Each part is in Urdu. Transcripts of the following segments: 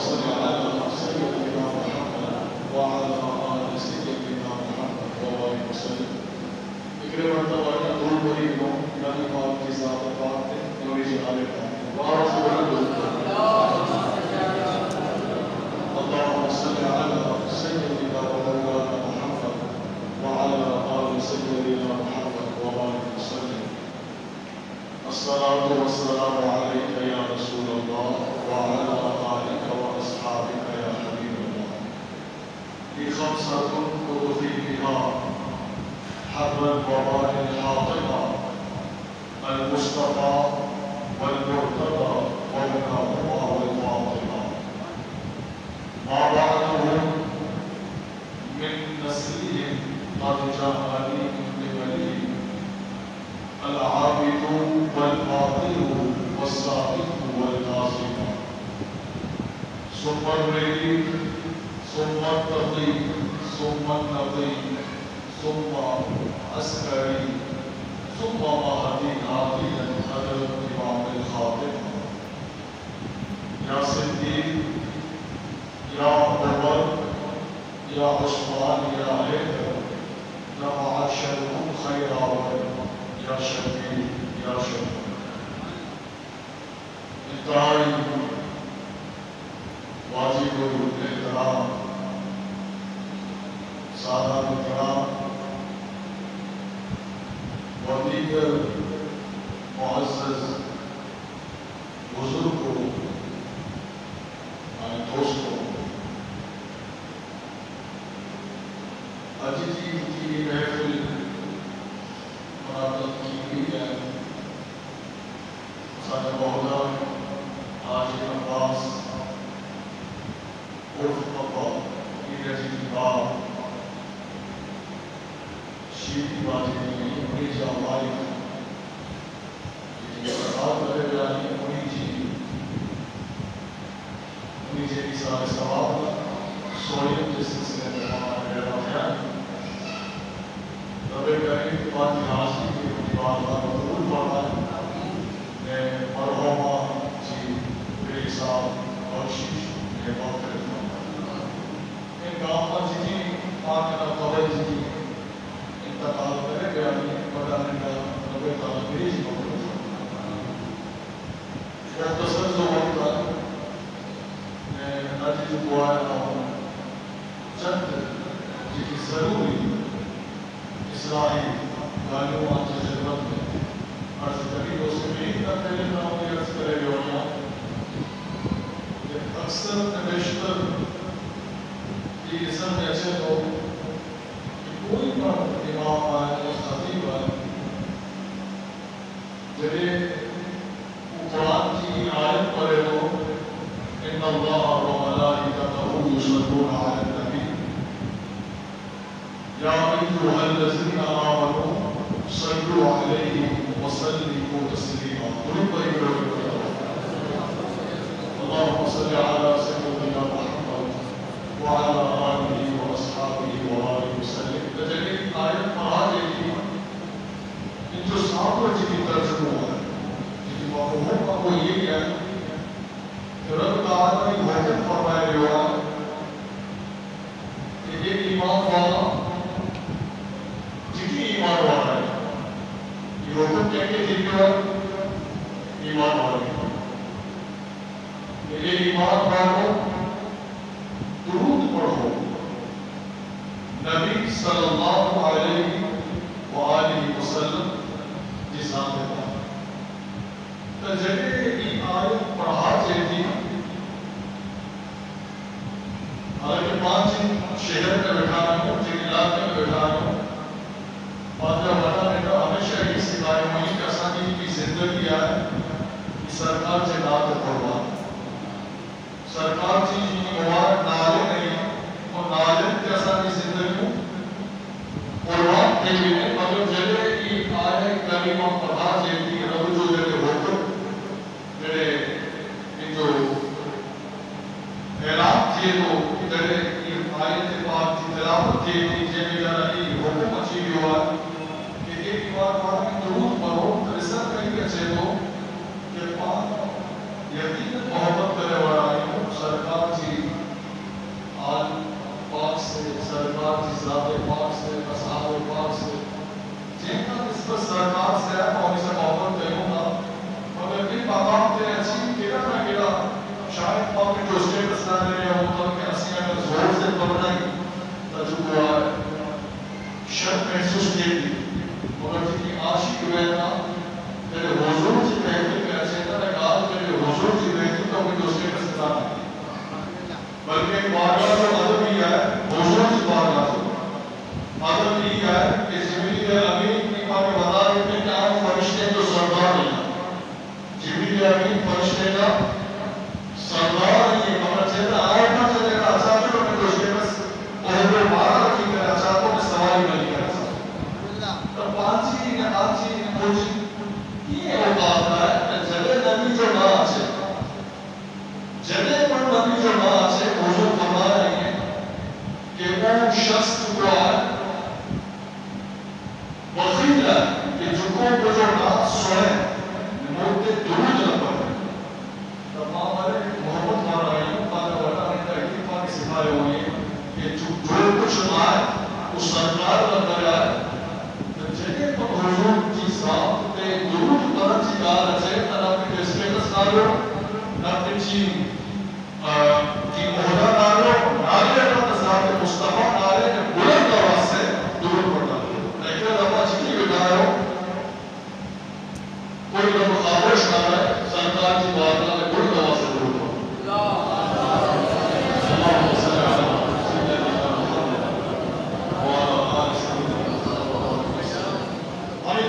صل على سيدنا محمد وعلى آل سيدنا محمد وبارك وسلم. ایک مرتبہ دور بری کو نبی پاک کی ذات پاک نے نبی جی علیہ اللهم صل على سيدنا ومولانا محمد وعلى آل سيدنا محمد وبارك وسلم. الصلاة والسلام عليك يا رسول الله وعلى آلك وأصحابك يا حبيب الله. لي خمسة أضفي بها حرا وبار حاطبا المصطفى والمرتضى والمعروى والفاطمة. ما بعدهم من نسلهم قد جاءني من قبلهم العابد والفاضل والصادق والقاسم ثم الرقيب ثم التقي ثم النقي ثم عسكري ثم مهدي عادلا على الإمام الخاطب. يا صديق يا عمر يا عثمان يا حيدر يا معاشرهم خير عمر يا شفيع يا شفيع. انتہائی واجب الاحترام سادات کرام و دیگر معزز بزرگوں دوستوں، اجی جی کی محفل منعقد کی گئی ہے. سارے مولا حاجی عباس عرف پپا میرا جی کی باپ شیدی باجی نے انہی جا مالک جی ساتھ رہے جانی انہی جی کی سارے ثواب سوئیم جس سلسلے میں ہمارا میرا خیال رب کریم کی بات حاصل کی اپنی بات قبول فرمائے. میں مرحومہ جی میری صاحب بخشش میں مغفرت فرمائے. ان کام پر جی آقا قبل جی انتقال کرے گیا بدانے کا رب تعالیٰ میری جی مغفرت فرمائے. مختصر جو وقت ہے میں آجی جو دعائے ہوں چند جی کی ضروری اصلاحی گالیوں آنچہ خدمت میں عرض کری. اس سے بھی اتنا پہلے نہ ہوئی عرض کرے گے ہونا کہ اکثر نبیشتر کی اسم میں ایسے ہو کہ کوئی پر امام آئے یا خطیب آئے جبے قرآن کی آیت پڑھے ہو ان اللہ و ملائکتہ یصلون علی النبی یا ایھا الذین آمنوا صلوا علیہ وسلموا تسلیما. اللهم صل على سيدنا محمد وعلى آلہ واصحابہ وبارک وسلم. جبھی آیت پڑھا جائے ان جو صحابہ جی کی ترجمہ ہے جی مفہوم کا وہ یہ ہے کہ رب تعالیٰ نے حکم فرمائے ہوا کہ ایک ایمان والا جتنی ایمان والا ہے یہ حکم کیا کہ جتنی ایمان والا ہے کہ ایک ایمان والا درود پڑھو نبی صلی اللہ علیہ وآلہ وسلم جس ذات پاک. تو جب یہ آیت پڑھا جاتی حالانکہ 5 شہر میں بیٹھانا ہوں جن علاقے میں بیٹھانا ہوں فاتحہ بتانے کا ہمیشہ یہ سکھائے ہوئی کہ آسانی کی زندگی آئے کہ سرکار سے نات پڑھوا سرکار جی مبارک نالے نہیں اور نالے کے آسانی زندگی قرآن کے لیے مطلب جلے کی آئے کریمہ پڑھا جاتی رب جو جلے حکم جلے ان جو اعلان کیے تو جلے کی آیت پاک کی تلاوت کیے تھی جلے جانا کی حکم اچھی بھی ہوا کہ ایک بار پڑھا کہ درود پڑھو تو رسال کہیں اچھے تو کہ پاک یقین محبت کرے والا سرکار بچنے کا سردار یہ ہمارا چہرہ آؤٹ نہ چلے گا اچھا جو میں دوست کے بس اور مارا رکھی کر اچھا تو میں سوال ہی نہیں کرا تو پانچی نے آنچی نے پوچھی یہ وہ بات ہے جگہ نبی جو نہ آچے جگہ پر نبی جو نہ آچے حضور فرما رہے ہیں کہ وہ شخص جو ہے بخیل ہے کہ جھکوں کو جو نہ سوئے موتے درود نہ پڑے تمام ہمارے محبت مار رہے ہیں فاتح وردہ نے تحقیق پاکی سکھائے ہوئے ہیں کہ جو کچھ آئے اس سرکار کا کرے آئے جگہ پر حضور کی ذات تے درود کرن چی گال اچھے نہ اپنے اسٹیٹس نالو نہ اپنے چی مہدہ نالو نالے اپنا ذات مصطفیٰ نالے نے بلند آواز سے درود پڑھا لیکن دفعہ چکی بٹھائے ہو کوئی نہ مخابرش نہ رہے سرکار کی بارگاہ میں بلند آواز سے درود پڑھا اللہ صلی اللہ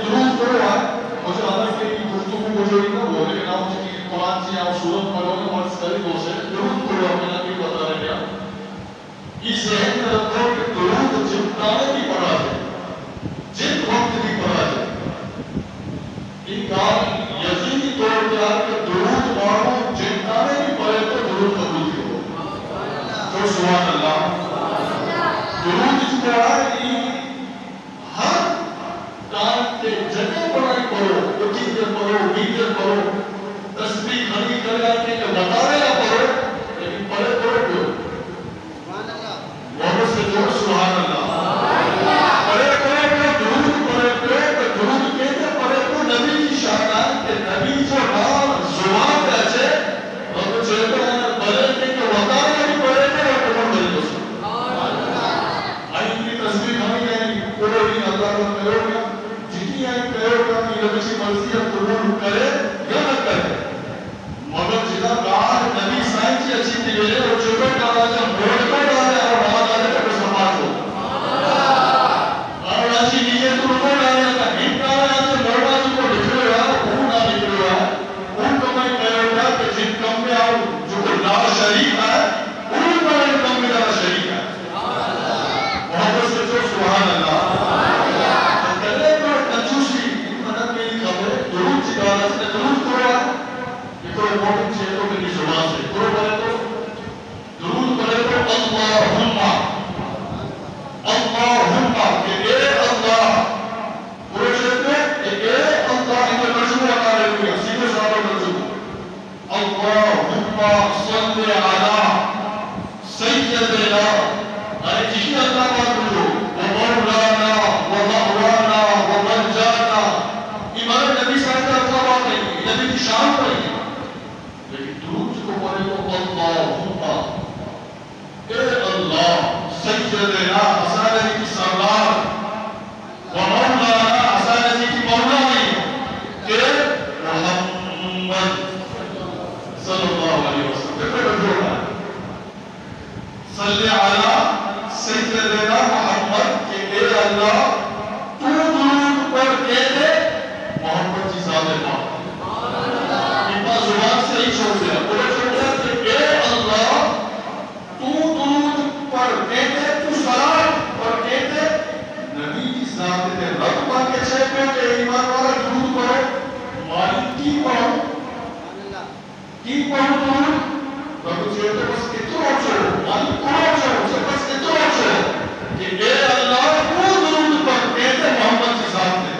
درود کرو ہے مجھے حالت کے لیے گفتگو مجھے نہ ہو لیکن آپ مجھے کہ قرآن سے آپ سورت پڑھو گے اور طریقوں سے درود کرو اپنے نبی بتا رہے ہیں اس ذہن میں رکھو کہ درود جتانے بھی پڑھا ہے جت وقت بھی پڑھا ہے ان کا یقینی طور پہ آپ کے درود مانو جتانے بھی پڑھے تو درود قبول کی ہو تو سبحان اللہ درود اس پہ آئے ہر کام کے جگہ پڑھائی پڑھو اٹھی کر پڑھو بیٹر پڑھو تسبیح کھڑی کر جاتے کہ بتا رہے نہ پڑھو لیکن پڑھے پڑھو کیوں محبت سے جوڑ سبحان اللہ پڑھے پڑھے درود پڑھے پڑھے درود کہتے پڑھے تو نبی کی شان ہے کہ نبی جو نام زبان پہ اچھے اور تو چہتے ہیں بلے کہ بتا رہے نہیں پڑھے تھے اور تمہیں مل دو آئی کی تسبیح کھڑی جائیں پڑھو بھی اللہ کا کرو گیا جتنی آئی کرو گیا کہ یہ کسی مرضی ہے قبول کرے یا نہ کرے مگر جدا کہا نبی سائن کی اچھی تھی گئے اور چھوٹے کہا جب موڑ کر ڈالے اور بہت ڈالے تو سماج ہو اور اچھی نیت تو کو ڈالے تھا ہم کہا ہے کہ موڑا جو کو نکلے گا وہ نہ نکلے گا ان کو میں کہہ گا کہ جن کم میں آؤ جو لا شریک ہے ان کو ان کم میں لا شریک ہے محبت سے جو سبحان اللہ مومن چہروں کے زبان سے درود پڑھے تو اللہم اللہم کہ اے اللہ پورے چہتے کہ اے اللہ ان کے ترجمہ لگا رہے ہوئے سیدھے سارے ترجمہ اللہم صلی علی سیدنا ارے جی اللہ بات بولو ومولانا ومأوانا ومنجانا ایمان نبی صلی اللہ علیہ وسلم نبی کی شان پر ہی لیکن درود کو پڑھے تو اللہم اے اللہ سیدنا حسان علی کی سردار ومولانا حسان علی کی مولا نہیں کہ محمد صلی اللہ علیہ وسلم صلی علی سیدنا محمد کہ اے اللہ تو درود پر کہتے محمد کی ذات پاک زبان سے ہی چھوڑ دیا پورے چھوڑ دیا کہ اے اللہ تو درود پر کہتے تو سلام پر کہتے نبی کی ذات نے رب پاک کے چھے پہ کہ ایمان والا درود پڑھو مالک کی پڑھو درود رب چھوڑتے بس اتنا چھوڑو مالک کو چھوڑو بس اتنا چھوڑو کہ اے اللہ تو درود پر کہتے محمد کی ذات نے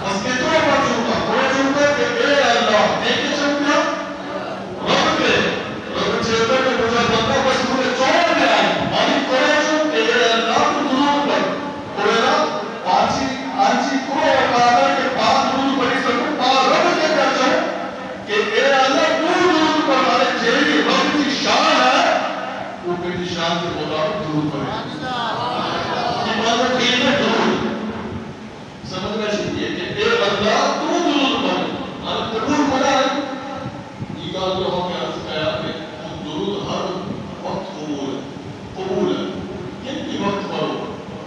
بس اتنا پر چھوڑتا پورے چھوڑتا کہ اے اللہ دیکھے چھوڑتا رب کے رب چھوڑتا کہ مجھے بندہ بس مجھے چھوڑ میں آئی مالک کرے چھوڑ کہ اے اللہ تو درود پر پورے نا آنچی کو اقادر کے بعد درود پڑھی سکوں اور رب کے کر چھوڑ کہ اے اللہ تو درود پر مالے جیلی رب کی شان ہے وہ کی شان سے بولا درود پڑھے ایمان کہنے درود سمجھ میں چاہیے کہ اے اللہ تو درود پڑھے اور قبول پڑھا ہے یہ گال جو ہم نے عرض کیا کہ درود ہر وقت قبول ہے کن کی وقت پڑھو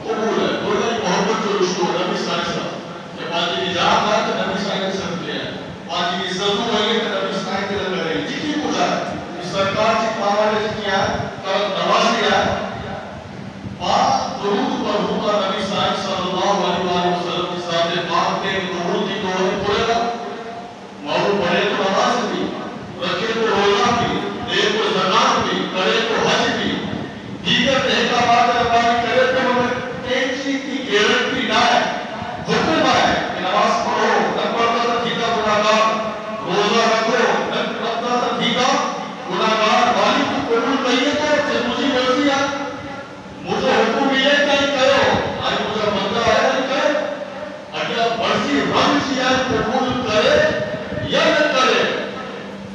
قبول ہے بولا محبت جو رشتو ہے نبی صلی اللہ علیہ وسلم کہ پانچی نجات ہے کہ نبی صلی اللہ علیہ وسلم کے ہیں پانچی عزتوں ہے کہ نبی کے درود کی دعا پڑھے گا مولو پڑھے تو نماز بھی رکھے تو روزہ بھی دے تو زکات بھی کرے تو حج بھی دیگر احکامات ربانی کرے تو مگر ایک چیز کی گارنٹی نہ ہے حکم ہے کہ نماز پڑھو نہ پڑھتا تو ٹھیکا گناہگار روزہ رکھو نہ رکھتا تو ٹھیکا گناہگار والی کو قبول کہیے تو مجھے مرضی ہے مجھے حکم ملے کہیں کرو آج مجھے منگا ہے نہیں کرے اگر مرضی رنگ کیا قبول کرے یا نہ کرے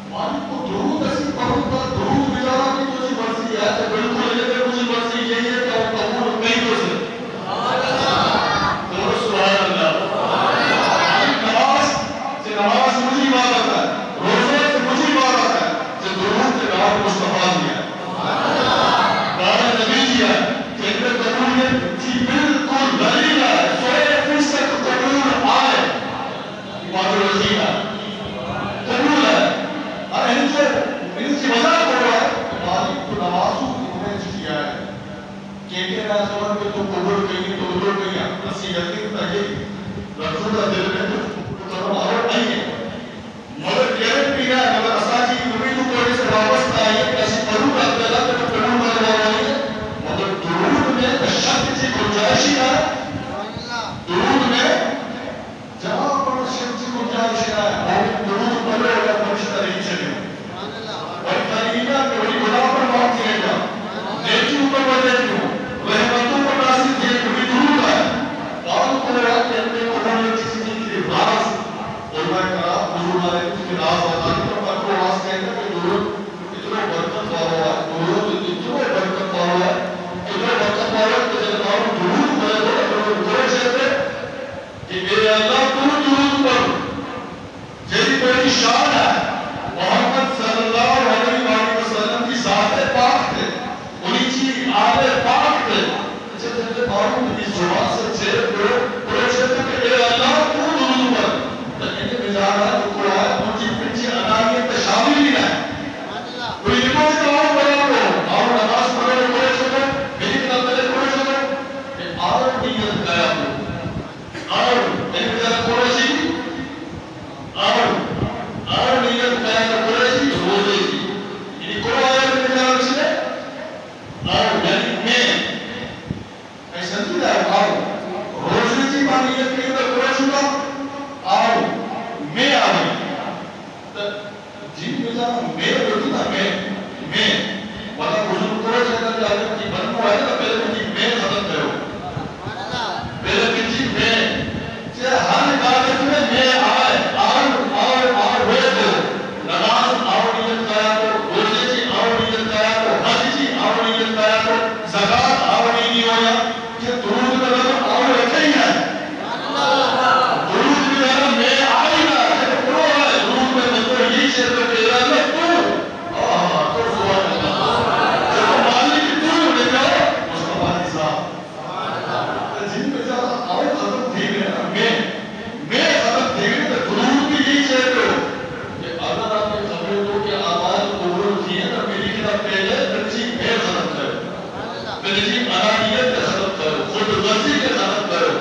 مالک کو درود ایسی پڑھوں گا درود بجانا کی مجھے مرضی ہے تو بالکل لیکن مجھے مرضی یہی ہے کہ وہ قبول نہیں ہو سکے تو سبحان اللہ نماز سے نماز مجھے عبادت ہے روزے سے مجھے عبادت ہے سے درود سے نام مصطفیٰ دیا بارہ نبی دیا کہ ان میں قبولیت کی بالکل دلیل ہے 100% قبول آئے عبادت رضی ہے قبول ہے اور ان کی وجہ ہو رہا ہے مالک کو نمازوں کی انہیں کیا ہے کہتے ہیں زمان میں تو قبول کہیں تو قبول کہیں اسی یقین تحیل رسول اللہ دل میں تو قبول کرنا اور نہیں ہے مگر گیرنٹی ہے مگر اساجی امیدوں کرنے سے وابستہ ہے کہ ایسی قبول کرتے اللہ تو قبول کرنے والا ہے مگر درود میں شک کی گنجائش ہے درود میں جہاں پر شک کی گنجائش ہے اور درود پڑھے ہوگا فرشتہ نہیں چلے اور تعلیمہ کہ وہی خدا پر موت کیے گا نیکیوں پر وجہ کیوں رحمتوں پر ناصر کیے کبھی درود ہے قال کو رہا کہ اپنے قبولیت کسی کی راز علماء کرام حضور علیہ اس کے راز بتانے پر پر کو راز کہتے ہیں کہ درود اتنا برکت والا ہے درود اتنا برکت والا ہے اتنا برکت والا ہے کہ جب آپ درود پڑھے تو درود کہتے کہ میرے اللہ تو درود پر جیسی کوئی شان ہے محمد صلی اللہ علیہ وسلم کی ذات پاک تھے انہی چیز آل پاک تھے جب جب معلوم کی زبان سے چہرے پڑے چہتے کہ اے اللہ تو درود پر تو انہیں بجانا ہے تو ہے ان کی پیچھے انانیت شامل ہی ہے کوئی نماز کا اور بڑا ہو اور نماز پڑھے پڑے چکے میری طرح پہلے پڑے چکے کہ آر نیت گیا ہو آر انہیں بجانا پڑے سی آر نیت گیا تو پڑے سی روزے سی یعنی کوئی آیا تو بجانا بچے آر یعنی میں ایسا نہیں ہے آر روزے سی مانیت کے اندر پڑے چکا آر میں آئی جن بجانا میں ہوتی نا میں والا بزرگ کو چاہتا کہ آگے کی بنو ہے نا پہلے کی میں ختم کرو پہلے کی میں چاہے ہر عبادت میں آئے اور ہوئے تو نماز آؤ نیت کیا تو روزے جی آؤ نیت کیا تو حج جی آؤ نیت کیا تو زکات آؤ نہیں ہویا کہ درود کا لفظ آؤ رکھے ہی ہے درود بھی ہے میں آئی نا کہ پرو ہے درود میں تو یہ چیز تو کہہ رہا ہے تو تو سوال ہے جو مالک تو لے جاؤ مصطفیٰ صاحب جن پہ جانا آؤ ختم تھی گئے میں ختم تھی گئے تو درود بھی یہی چیز تو کہ اگر آپ نے خبریں تو کہ آواز قبول کی ہے تو میری کتاب پہلے ترجیح میں ختم کرو ترجیح انانیت کے ختم کرو خود غرضی کے ختم کرو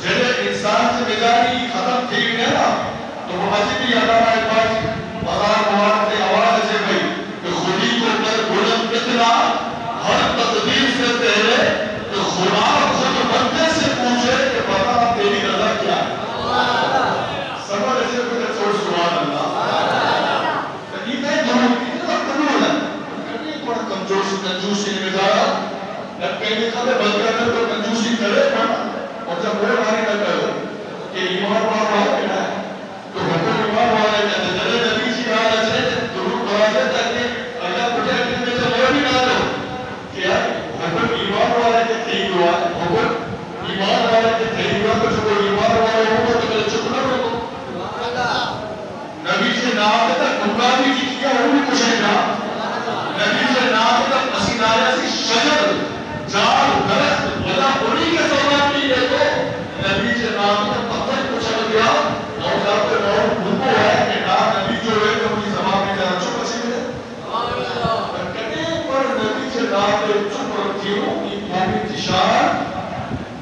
جنہیں انسان سے بیداری ختم تھی گئے نا تو وہ مسجد ہی علامہ اقبال بازار مواد سے آواز سے گئی کہ خودی کو کر بلند اتنا ہر تقدیر سے پہلے کہ خدا خود بندے سے پوچھے کہ بتا تیری رضا کیا ہے سمجھ ایسے کوئی چھوڑ سبحان اللہ تو یہ کہیں دونوں اتنا قبول ہے کرنے کو کمزور سے کنجوسی نے بجایا نہ کہیں کھا دے بلکہ اگر کوئی کنجوسی کرے اور جب وہ ماری نہ کرو کہ ایمان والا ہے نا تو حکم ایمان والا ہے کہ جلے نبی جی آ رہے ہیں درود پڑھا تاکہ اللہ پڑھے اپنے میں سے وہ بھی نہ لو کہ حکم ایمان والا ہے کہ تھی ہوا حکم ایمان والا ہے کہ تھی ہوا تو جو ایمان والا ہوگا تو میرے چپ نہ رہو نبی سے نام تک نکا بھی کیا وہ بھی کچھ نہیں کہا نبی سے نام تک پسینہ سی شجر جال درخت ولا انہی کے سوال کی ہے تو نبی سے نام تک پتھر پوچھا گیا اور جب پہ بہت بھوکو ہے کہ نام نبی جو ہے تو اپنی زمان میں جانا چھو پسی ملے کہنے پر نبی سے نام تک چھپ رکھتی ہوں یہ مومن تشار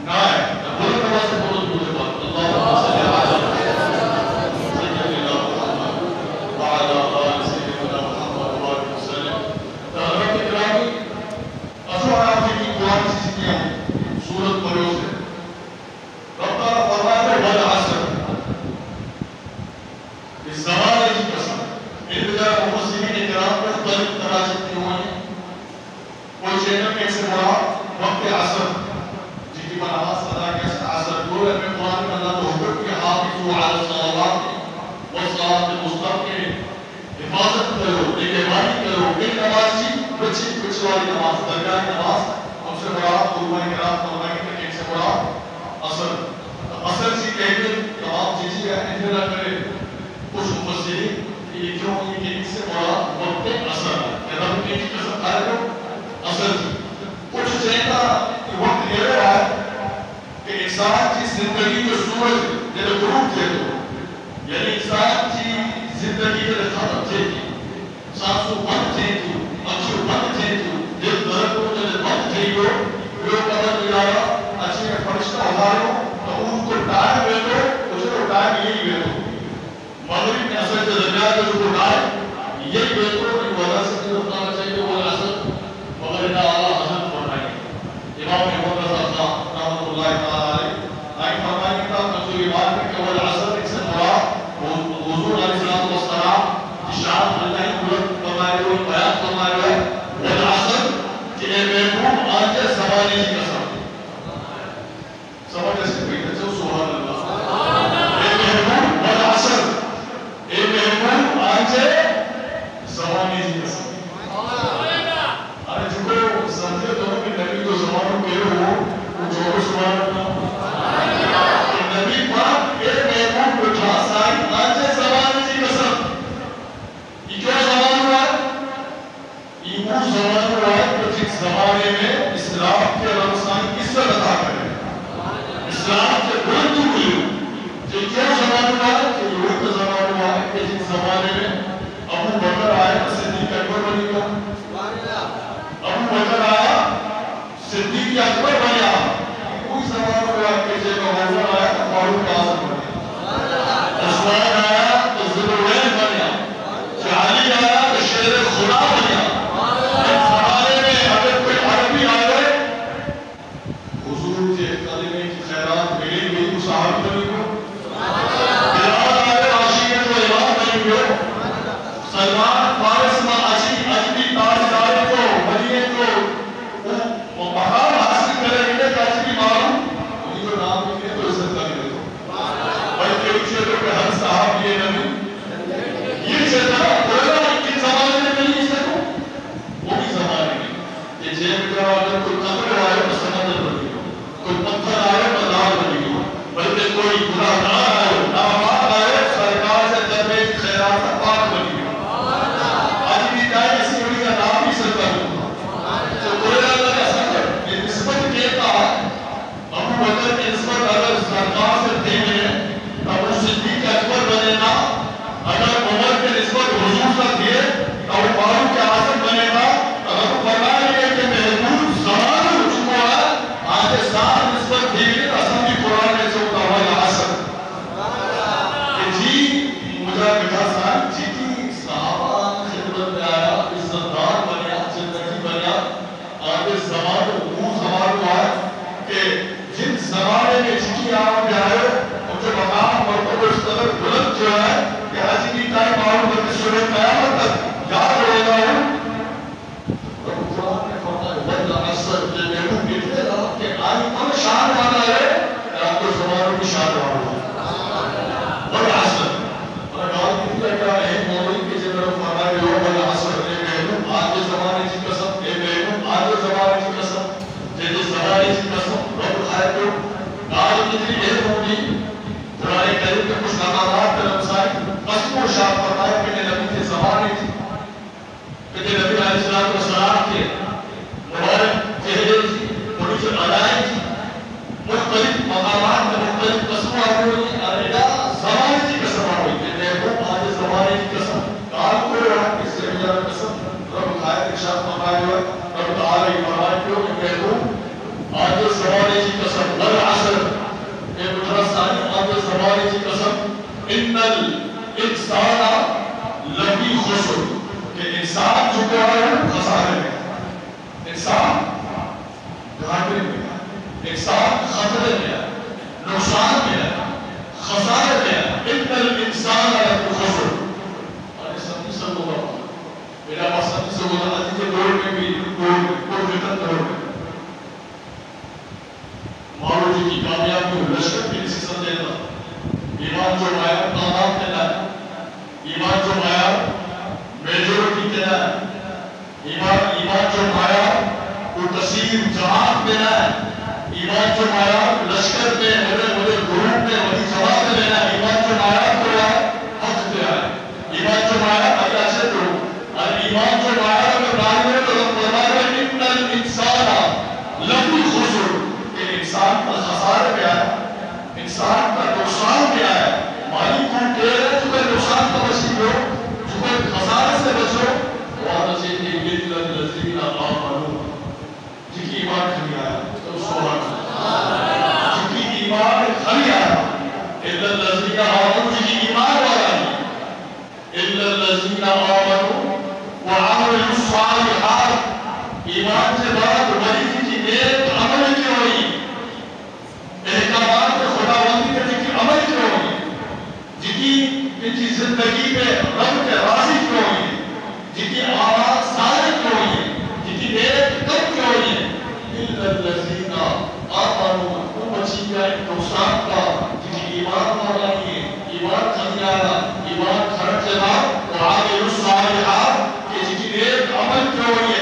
نہ ہے بولے نواز سے بولے بولے بات اللہ صلی اللہ کچھ والی نماز درگاہ نماز ہم سے بڑا علماء کرام فرمائیں کہ ایک سے بڑا اثر سی کہتے تمام چیزیں انتظار کرے کچھ مفسرین یہ کیوں یہ کہ اس سے بڑا وقت اثر ہے کہ رب کی قسم کھائے تو اثر تھی کچھ چاہتا وقت یہ رہا ہے کہ انسان کی زندگی جو سورج جب غروب تھے تو یعنی انسان کی زندگی جب ختم تھے تھی سانسو بند تھے تھی اچھو بند تھے تھی دل درد کو جب بند تھے ہو جو قدر ملایا اچھے فرشتہ اتارو تو ان کو ٹائم ہوئے تو اسے تو ٹائم یہی ہوئے تو مغرب میں اثر کے درمیان جو کو ٹائم یہی ہوئے تو ان وجہ سے جو اتنا چاہیے وہ اثر مغرب اعلیٰ حضرت فرمائیں امام محمد رضا خان رحمۃ اللہ تعالیٰ علیہ آئی فرمائیں کہ جو ایمان میں کہ وہ اثر ایک سے مراد حضور علیہ السلام کی شان اللہ بلند فرمائے ہوئے بیان فرمائے ہوئے وہ اثر کہ اے محبوب آج زمانے کی قسم سمجھ ایسے کوئی تھا سبحان اللہ اے محبوب وہ اثر اے محبوب آج زمانے کی قسم ارے جو سمجھے تو کہ نبی تو زمانوں کے ہو وہ جو سبحان اللہ نبی پاک اے محبوب بٹھا سائی آج زمانے کی قسم یہ کیا زمان ہوا ہے یہ وہ زمان ہوا ہے کہ جس زمانے میں اسلام کے رمضان کس طرح عطا کرے اسلام کے بلند ہوئی جو کیا زمان ہوا ہے کہ یہ وہ زمان ہوا ہے کہ جس زمانے میں ابو بکر آئے صدیق اکبر بنی گا ابو بکر آیا صدیق اکبر بنیا کوئی زمان ہوا ہے کہ جب عمر آیا تو فاروق اعظم بنیا عثمان آیا تو ذوالنورین بنیا علی آیا تو شیر خدا بنیا اس زمانے میں اگر کوئی عربی آئے حضور کے کلمے کی خیرات ملیں گے تو صحابی بنی گو بلال آئے عاشق تو امام بنی گو سلمان فارس میں اجبی تاجدار کو بنیے کو وہ مقام حاصل کریں گے کہ اجبی معلوم انہیں کو نام لکھے تو عزت کریں گے بلکہ اچھے تو کہ ہر صحاب یہ نبی یہ چیزا بولا کن زمانے میں نہیں سکو وہ بھی زمانے میں کہ جیب کا اگر کوئی قبر آئے تو سمندر بنی ہو کوئی پتھر آئے تو نال بنی ہو بلکہ کوئی گناہگار آئے نامات آئے سرکار سے دربے خیرات سے پاک بنی ہو آج بھی جائے اسی ہوئی کا نام بھی سرکار ہوگا تو بولا اللہ کا سکر یہ نسبت کہتا ہے ابو بکر کی نسبت اگر سرکار سے دے گئے ابو صدیق اکبر بنے نا اگر عمر کے نسبت حضور سے دیے اور فاروق اعظم بنے گا اگر وہ فرمائے گے کہ محبوب زمان ہو چکا ہے آج سال نسبت دی گئی اصل بھی قرآن میں سے ہوتا ہوا یہ اثر کہ جی مجھے بٹھا سال جی کی صحابہ خدمت میں آیا عزتدار بنیا زندگی بنیا آج زمان وہ زمان ہوا ہے کہ جن زمانے میں جی آپ آئے ان کے مقام مرتبہ اس قدر بلند جو ہے کہ آج کی ٹائم معلوم ہے کہ سورہ قیامت تک یاد رہے گا ہوں رب قرآن نے فرمایا وَلَا عَصْرَ یہ محبوب کہتے ہیں کہ آئی کون شان والا ہے کہ آپ کو زمانوں کی شان والا ہے وَلَا عَصْرَ اور گال کہتے ہیں کہ ایک مومن کے جب رب فرمائے ہو وَلَا عَصْرَ یہ محبوب آج زمانے کی قسم یہ محبوب آج زمانے کی قسم جیسے زمانے کی قسم رب خائے کو گال کتنی اہم ہوگی قرآن کریم کے کچھ مقامات پر امسائی قسم و شاہ فرمائے کہ نبی کے زمانے تھی کہ نبی علیہ السلام کے مبارک چہرے تھی انہی سے ادائیں تھی مختلف مقامات میں مختلف قسم آگوئی ارڈا زمانے کی قسم آگوئی کہ محبوب آج زمانے کی قسم کام کو رہا اس سے مجھا قسم رب خائر ارشاد فرمائے ہوئے رب تعالی فرمائے کیوں کہ محبوب آج زمانے کی قسم والعصر اے مدرسانی آج زمانے کی قسم ان الانسان لفی خسر کہ انسان جو کیا ہے خسارے میں انسان گھاٹے میں انسان خطرے میں نقصان میں خسارے میں ان الانسان لفی خسر اور اس سمجھ سے ہوگا میرا پاس سمجھ سے ہوگا عزیز دور میں بھی دور میں پرفتن دور میں مارو جی کی کامیابی لشکر بھی اسی سمجھے تھا ایمان جو معیار تعداد کے لائے ایمان جو معیار میجورٹی کے لائے ایمان جماعت میں ہے ایمان جو نایاب لشکر میں بڑے گروپ میں بڑی جماعت میں لینا ایمان جو نایاب ہوا ہے حق پہ آئے ایمان جو نایاب اللہ سے تو اور ایمان جو نایاب میں براہم ہے تو فرما رہے ان الانسان لفی خسر کہ انسان کا خسارے پہ آیا انسان کا نقصان پہ آیا مالی کو کہہ رہے جو کہ نقصان کا بچی ہو جو کہ خسارے سے بچو وہاں سے یہ لذین آمنو جن کی ایمان کھلی آیا تو سبحان اللہ جن کی ایمان کھلی آیا اِلَّا الَّذِينَ آمَنُوا جن کی ایمان والا نہیں اِلَّا الَّذِينَ آمَنُوا وَعَمِلُوا الصَّالِحَاتِ ایمان سے بات ولی کی نیک عمل کی ہوئی احکامات خداوندی کے جن کی عمل کی ہوئی جن کی زندگی میں رب کے راضی کی ہوئی جن کی آواز صادق کی ہوئی جن کی نیک کم کی ہوئی اِلَّا الَّذِينَ آمَنُوا وہ بچی کا ایک نقصان کا جن کی ایمان والا نہیں ایمان خلیانا ایمان خرچنا وعاملوا الصالحات کہ جن کی نیک عمل کی ہوئی ہے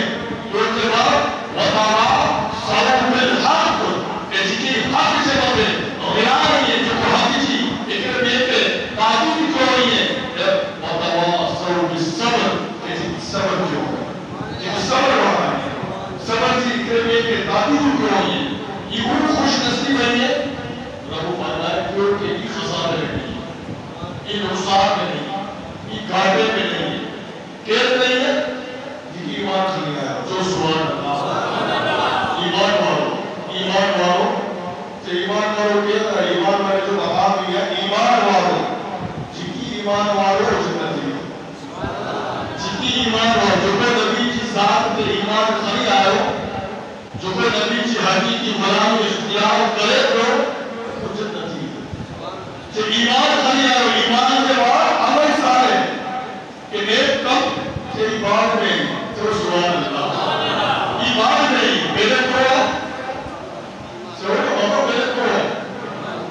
جو کے بعد وَتَوَاصَوْا بِالْحَقِّ کہ جن کی حق سے بابے غیرہ نہیں ہے جو کہ حق جی ایک میں پہ تعلیم کی ہوئی ہے وَتَوَاصَوْا بِالصَّبْرِ کہ جن کی صبر کی ہوئی ہے جن صبر رہا ہے صبر سے اکرے میں کہ تعلیم کی ہوئی ہے یہ وہ خوش نصیب ہے یہ رب فرمائے کہ یہ خسارے میں نہیں ہے یہ نقصان میں نہیں ہے یہ گھاٹے میں نہیں ہے کہتے نہیں ہے جن کی ایمان کھلی آیا جو سبحان اللہ ایمان والو تو ایمان والو کہتا ہے ایمان والے جو مقام بھی ہے ایمان والو جن کی ایمان والو جنتی ہے جن کی ایمان والو جو کہ نبی کی ذات میں ایمان کھلی آئے ہو جو کہ نبی کی حقی کی غلامی اختیار کرے تو جنتی ہے جو ایمان کھلی آئے ہو ایمان کے بعد عمل سارے کہ نیک کم سے ایمان نہیں تو سبحان اللہ ایمان نہیں میرے کو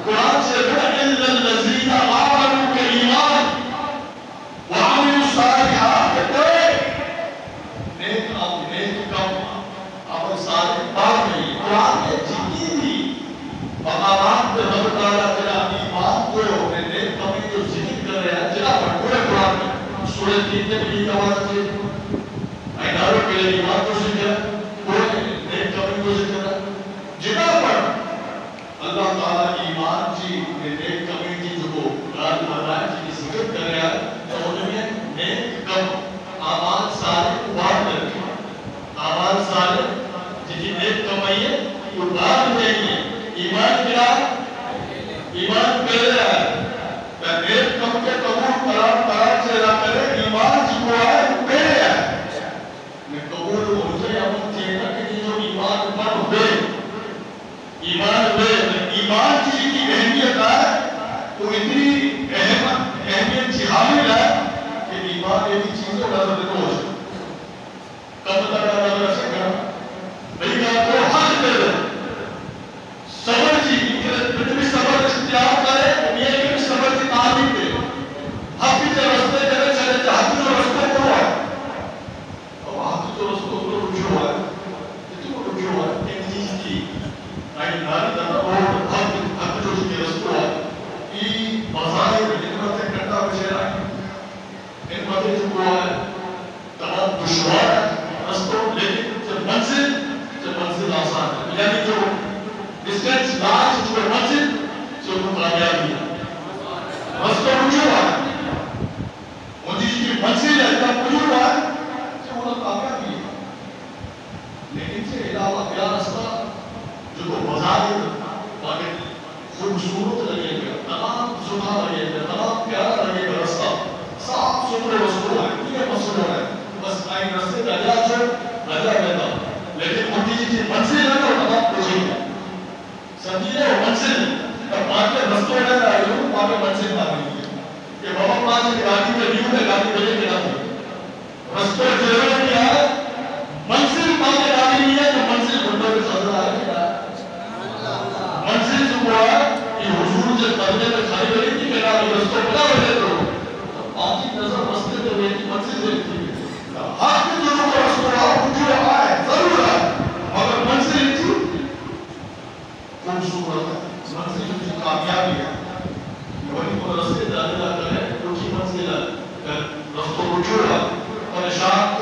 قرآن سے إِلَّا الَّذِينَ آمَنُوا کے ایمان وَعَمِلُوا الصَّالِحَاتِ نیک کم عمل صالح بات نہیں قرآن میں جتنی بھی مقامات پہ رب تعالیٰ تیرا ایمان کو نیک کمی جو ذکر کر رہے ہیں جنا پر پورے قرآن میں سورہ 3 میں بھی آواز ہے ایناروں کے لیے ایمان کو ذکر ہے پورے نیک کمی کو ذکر ہے جنا پر اللہ تعالیٰ ایمان جی نیک کمی کی جو کو قرآن فرمائے جی کی ذکر کر رہا ہے تو انہوں نے نیک کم اعمال صالح بات کر کے اعمال صالح جن کی نیک کمائی ہے وہ بات نہیں ہے ایمان کیا ایمان پہلے ہے نیک کم کے قبول قرار سے نہ کرے ایمان جی کو ہے پہلے ہے میں قبول مجھے عمل چاہتا کہ جو ایمان پر ہوئے ایمان ہوئے ایمان کی اہمیت ہے تو اتنی اہمیت جہامی ہے کہ ایمان ایک چیزوں کا نظر دیکھو ہو سکتا کم تک کا نظر سکتا بھئی کہ آپ کو حق دے دے صبر جی اتنی صبر اختیار کرے یہ کہ صبر کی تعلیم دے حق کی جو رستے کرے چلے حق کی جو رستے کو ہے اب حق کی جو رستے کو رجوع ہے اتنی رجوع ہے ایک چیز کی ناری دانا اور حق جو کی رسول ہے یہ مظاہر حکمت کرتا بشیر آئی حکمت جو کو ہے تمام دشوار رستوں لیکن جب منزل آسان ہے یعنی جو ڈسٹینس لارج جو منزل جو کامیابی ہے رستوں رجوع ہے ان کی منزل ہے تب رجوع ہے جو وہ کامیابی ہے لیکن سے علاوہ کیا رستہ جو کو مظاہر باقی خوبصورت لگے گا تمام سبھا لگے گا تمام پیارا لگے گا رستہ صاف ستھرے رسول ہے یہ مسئلہ ہے بس آئین رستے کا جا چھوڑ رجا بیتا لیکن مٹی جی منزل ہے تو تمام پوچھیں گا سمجھیے وہ منزل اور باقی رستوں میں آئے ہو باقی منزل نہ نہیں ہے کہ بابا پاس گاڑی میں نیو میں گاڑی بھیجے کے نہ رستوں ضرور کیا ہے منزل باقی گاڑی نہیں ہے تو منزل بندوں کے ساتھ آئے گا منزل جو ہوا ہے یہ حضور جب کرنے میں کھائی بڑی تھی کہ نام رستوں بنا بڑے تو باقی نظر رستے تو یہ منزل دیکھتی ہے حق جو رسول اللہ جو آئے ضرور ہے مگر منزل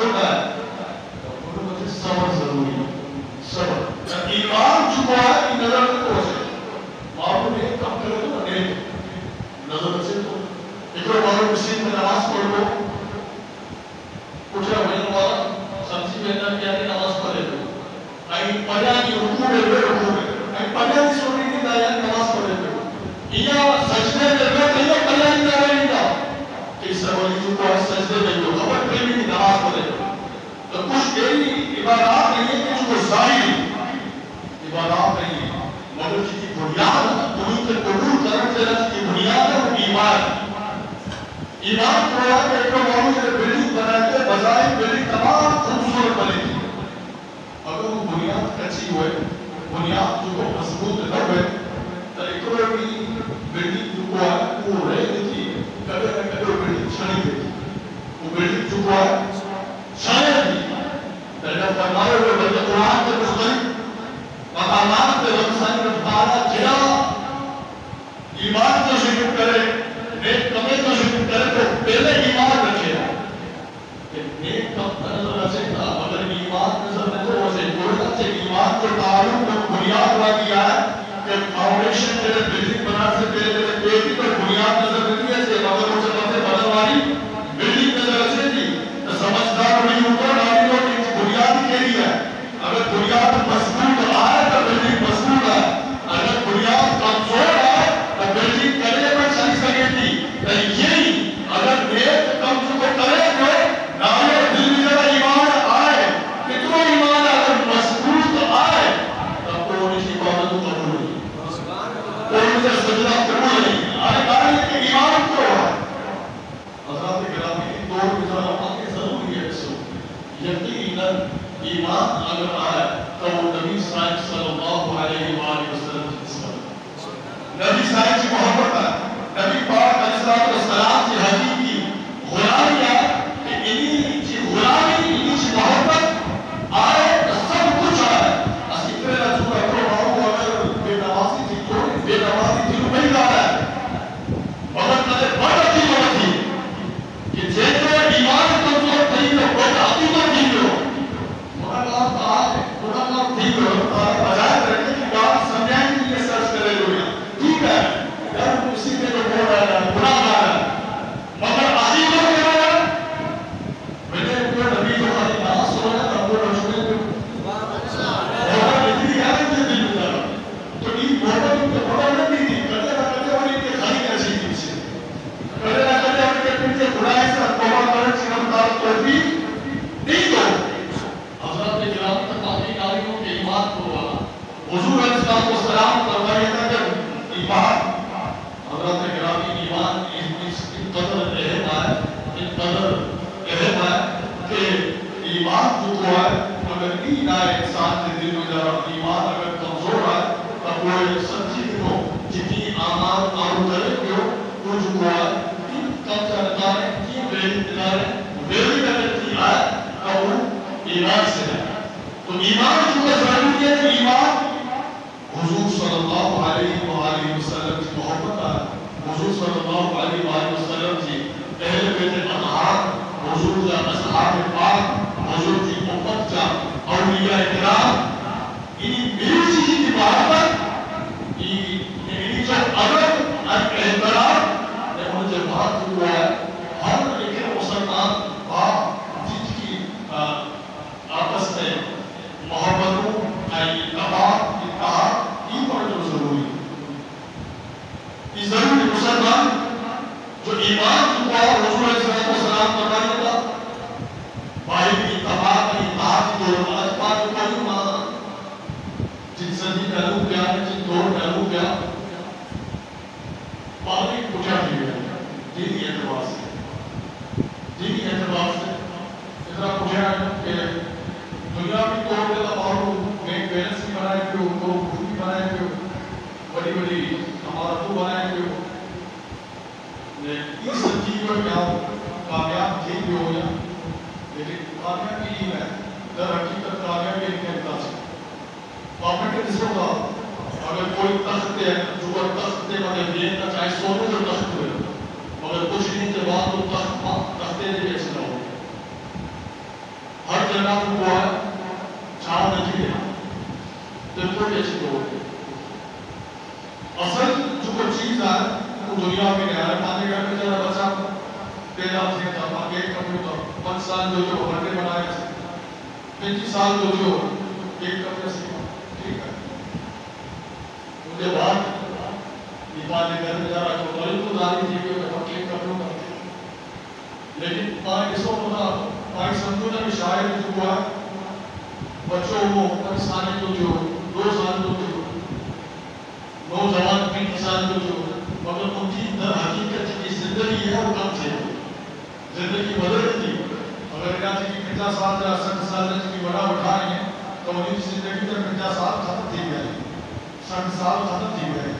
ہوتا ہے صبر ضروری ہے. صبر ایمان چھپا ہے کہ نظر تو ہو جائے معلوم ہے کم کرے تو نیک نظر سے تو ایکڑو معلوم مسجد میں نماز پڑھ لو کچھ ہونے والا سبزی بہنا کیا کہ نماز پڑھے تو آئی پڑھانی رکوع میں رکوع میں آئی پڑھانی سونے کی دائیں نماز پڑھے تو یہ سجدے میں رکھتے ہیں پڑھانی دائیں نہیں دا کہ سوالی جو کو سجدے میں جو خبر پہ بھی نماز پڑھے تو کچھ دیری عبادات نہیں ہے کہ جو ظاہری عبادات نہیں ہے مگر کی بنیاد دنیا کے قبول کرنے سے کی بنیاد ہے وہ ایمان ایمان کو ہے کہ ایک معلوم سے بلڈنگ بنائے کے بجائے بلڈنگ تمام خوبصورت بنے گی اگر وہ بنیاد کچی ہوئے بنیاد جو کو مضبوط نہ ہوئے تو ایک بلڈنگ جو کو ہے وہ رہ دیتی کبھی نہ کبھی وہ بلڈنگ چھڑی دیتی وہ بلڈنگ جو کو ہے شاید بھی درجہ فرمائے ہوئے بلکہ قرآن کے مختلف مقامات پہ رمضان رفتارہ جنا ایمان کو ذکر کرے نیک کمے کو ذکر کرے تو پہلے ایمان رکھے کہ نیک کم نظر رکھے تھا مگر ایمان نظر نظر ہو سے بولنا سے ایمان کو تعلق کو بنیاد ہوا دیا ہے کہ فاؤنڈیشن تیرے بلڈنگ بنا سے پہلے پیٹی پر بنیاد نظر نہیں ہے سے مگر اسے بہتے بدل والی بلڈنگ نظر رکھے تھی تو سمجھدار نہیں ہوتا نامی لوگ ان کی بنیاد کے لیے ہے اگر بنیاد مضبوط آئے تو بلڈنگ مضبوط ہے اگر بنیاد کمزور ہے تو بلڈنگ کرنے پر چل سکے تھی تو یہی اگر نیک کم کو کرے تو نالے دل میں جب ایمان آئے کتنا ایمان اگر مضبوط آئے تو کوئی کی عبادت قبول نہیں کوئی سے سجدہ قبول نہیں آئے کہا کہ ایمان کو ہے حضرات گرامی دو مثال آنے ضروری ہے اس یقیناً ایمان اگر آئے تو وہ نبی صلی اللہ علیہ وآلہ وسلم کی نسبت نبی صاحب کی محبت ہے نبی پاک علیہ السلام کی حقیقی غلامی ہے کہ انہی کی غلامی انہی کی محبت آئے تو سب کچھ آئے اسی پھر رسول اکرم اگر بے نمازی تھی تو بے نمازی تھی تو نہیں جا رہا ہے مگر کدے بڑا کی بڑا تھی کہ جیسے ایمان کمزور تھی تو بڑا عقیدت تھی تو مقام آئے مقام تھی تو بجائے رکھنے کی بات سمجھائیں کہ یہ سرچ کرے لوگ ٹھیک ہے یار اسی پہ تو بول رہا ہے گناہ گار ہے مگر عقیدت کیا ہے میں نے کوئی نبی جو خالی ناس ہو رہا ہے تو وہ رسولے کو محبت اتنی ہے کہ دل میں جا رہا تو یہ محبت ان کے بڑا نہیں تھی کرتے نہ کرتے اور ان کے خالی کیسی تھی سے کرتے نہ کرتے اور ان کے پیچھے خدای سے توبہ کرنے سے ہمدار توفیق نہیں دو حضرت کرام تقاضی ناریوں کے ایمان کو والا حضور علیہ السلام فرمایا تھا کہ ایمان حضرت گرامی ایمان اس قدر اہم ہے ان قدر اہم ہے کہ ایمان جو ہے اگر این آئے انسان کے دل میں جا ایمان اگر کمزور ہے تو کوئی سچی کو جتنی آمار آرو کرے کیوں وہ جو ہے تین کم کرتا ہے تین بیلی دلارے بیلی کرتی آئے تو وہ ایمان سے ہے تو ایمان جو ہے ضروری ہے کہ ایمان حضور صلی اللہ علیہ وآلہ وسلم کی محبت ہے حضور صلی اللہ علیہ وآلہ وسلم کی اہل بیت اطہار حضور کا اصحاب پاک حضور کی امت کا اولیاء کرام انہی میری چیزی کی محبت انہی جو ادب احترام نے انہیں جو بات ہوا ہے ہر ایک مسلمان باپ جس کی آپس میں محبتوں اتفاق اتحاد یہ پر جو ضروری یہ ضروری مسلمان جو ایمان چکا حضور علیہ السلام فرمایا تھا بھائی کی اتفاق اتحاد کی دو اجبار جو کلمہ جن صدی پہلو کیا ہے جن دور پہلو کیا باقی پوچھا بھی ہے دینی اعتبار سے دینی اعتبار سے اس طرح پوچھا ہے کہ دنیا کی طور پہ تباہوں میں بیلنس بھی بنائے کیوں ان کو خود بھی بنائے کیوں بڑی بڑی ہمارا تو بنائے کیوں اس چیز میں کیا کامیاب تھی بھی ہو یا لیکن کامیابی ہی ہے در حقیقت کامیابی نہیں کہتا سے کامنٹ اس کو اگر کوئی تخت ہے جو تخت ہے مگر یہ نہ چاہے سونے جو تخت ہوئے مگر کچھ دن کے بعد وہ تختے نہیں بیچ رہا ہو جگہ ہوا ہے چھاؤں نہیں ہے بالکل ایسی تو ہوتی اصل جو کوئی چیز ہے وہ دنیا میں نہیں ہے پانے گھر میں جرا بچا پیدا تھے تھا آگے کمپیوٹر 5 سال جو بھرنے بنایا تھے 35 سال جو ایک کپڑے سیکھا ٹھیک ہے مجھے بعد پانے گھر میں جرا چھوٹائی تو داری تھی کہ پکے کپڑوں کا لیکن پانے کسوں ہوتا پانے سمجھو نہ کہ شاید جو ہوا بچوں کو پاکستانی جو 2 سال جو نوجوان 20 سال جو مگر ان کی در حقیقت کی زندگی ہے وہ کم تھے زندگی بدل تھی اگر یہاں کی 50 سال یا 60 سال کی بڑا اٹھائیں ہیں تو ان کی زندگی در 50 سال ختم تھی گئے 60 سال ختم تھی گئے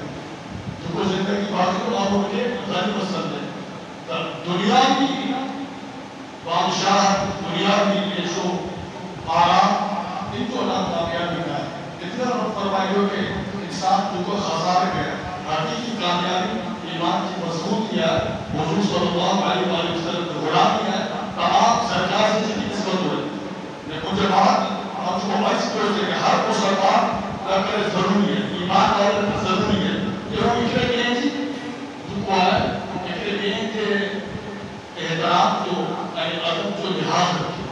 جو کو زندگی باقی کو آپ ان کے غنی پسند ہے دنیا کی بادشاہ دنیا کی عیشو آرام ان کو نام کامیابی کا ہے اتنا فرمائیوں کہ انسان جو کو خسارے گئے حقیقی کامیابی ایمان کی مضبوط کیا ہے حضور صلی اللہ علیہ وسلم کو غلام کیا ہے تمام سرکار سے جتنی نسبت ہوئی لیکن جب ہم کو ایسی پوچھتے ہیں کہ ہر مسلمان کرے ضروری ہے ایمان اور ضروری ہے یہ وہ اکرے کے ہیں جی جو کو ہے اکرے کے ہیں کہ احترام جو عدم جو لحاظ رکھے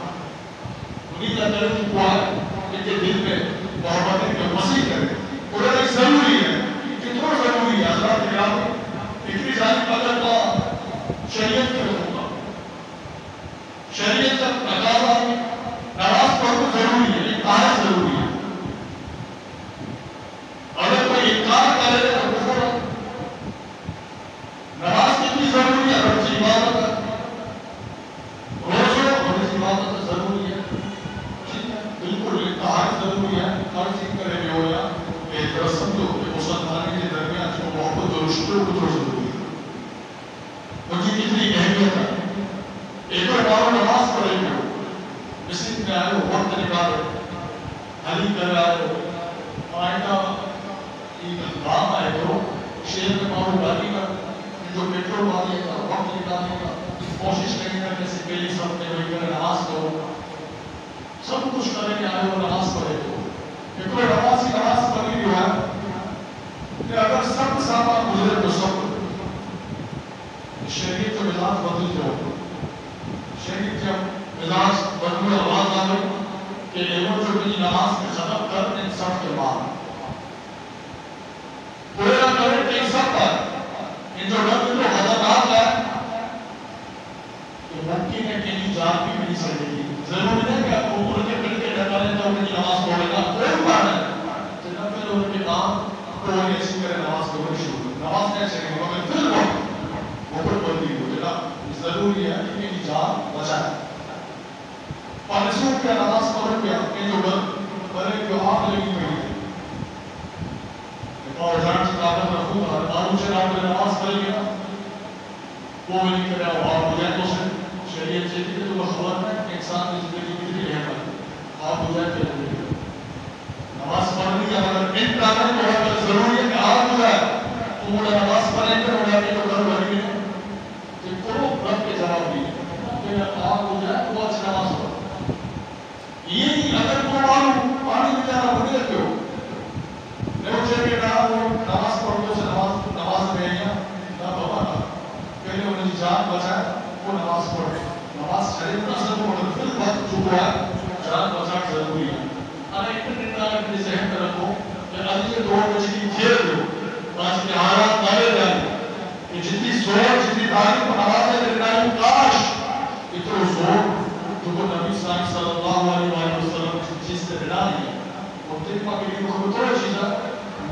انہیں کا کرے جو کو ہے کہ دل میں محبت کے مسیح کرے اور ایک ضروری ہے کتنا ضروری ہے حضرات کرام اتنی جانب اگر تو شریعت کے ہوگا شریعت کا تقاضا نماز پڑھنا ضروری ہے لیکن کہاں ضروری ہے اگر کوئی انکار کرے تو کفر ہے نماز کتنی ضروری ہے اگر سے عبادت ہے روزہ اور اس عبادت ضروری ہے بالکل کہاں ضروری ہے ہر چیز کرے بھی ہو یا ایک رسم جو مسلمانی کے درمیان جو محبت اور شکر کو تو ضروری ہے ان کی کتنی اہمیت ہے ایک اور باروں نماز پڑھے گے مسجد میں آئے ہو وقت نکالے حلی کر آئے ہو آئندہ ایک دام آئے ہو شہر میں مارو گاڑی کا جو پیٹرول والے کا وقت نکالنے کا کوشش کریں گا کہ سے پہلی سب میں ہوئی کر نماز کرو سب کچھ کریں کہ آئے ہو نماز پڑھے ہو ایک اور نماز پڑھی جو ہے کہ اگر سب سامان گزرے تو سب شریعت و مزاج بدل جاؤ شریعت جب مزاج بدل آواز آئے کہ ایمون جو بھی نماز میں ختم کر ان سب کے بعد پورے نہ کرے کہ ان سب پر ان جو ڈر جو خطرناک ہے تو ممکن ہے کہ ان جان بھی نہیں سکے گی ضروری ہے کہ آپ اوپر کے پھر کے ڈکالیں تو اپنی نماز پڑھے گا کوئی بات ہے جنہاں پھر ان کے کام کو انہیں اسی کرے نماز کو بڑی شروع نماز نہیں چاہیے مگر پھر اوپر بندی ہو جنہاں ضروری ہے کہ ان کی جان بچائے اور رسول کیا نماز پڑھو کیا کہ جو بڑے جو آپ لگی ہوئی ہے اور جان سے طاقت رکھوں گا معلوم سے آپ نے نماز پڑھ گیا وہ بھی نہیں کرے وہ آپ ہو جائے تو سے شریعت سے کہ تو خبر ہے کہ انسان کی زندگی کتنی اہم آپ ہو جائے تو نماز پڑھنی ہے اگر ان طاقت کو ہے ضروری ہے کہ آپ ہو جائے تو وہ نماز پڑھیں گے اور آپ کو گھر بھری ہے کہ کرو رب کے جواب دی کہ آپ ہو جائے تو اچھا نماز پڑھو یہ اگر تو معلوم پانی میں جانا بڑی رکھے ہو نہیں چاہیے کہ نماز پڑھو سے نماز میں آئیاں نہ بابا نہ پہلے انہیں جان بچائے وہ نماز پڑھے نماز شریف نہ سب مگر پھر وقت چکو ہے جان بچانا ضروری ہے اگر ایک دن اپنے ذہن میں رکھو کہ علی 2 بجے کی دیر دو آج کے حالات نالے جائیں کہ جتنی زور جتنی تعلیم کو نمازیں لگنائیں کاش اتنا زور جو کو نبی صلی اللہ علیہ وسلم جس سے بنا لیا وہ تکمہ کے لیے وہ تو چیز ہے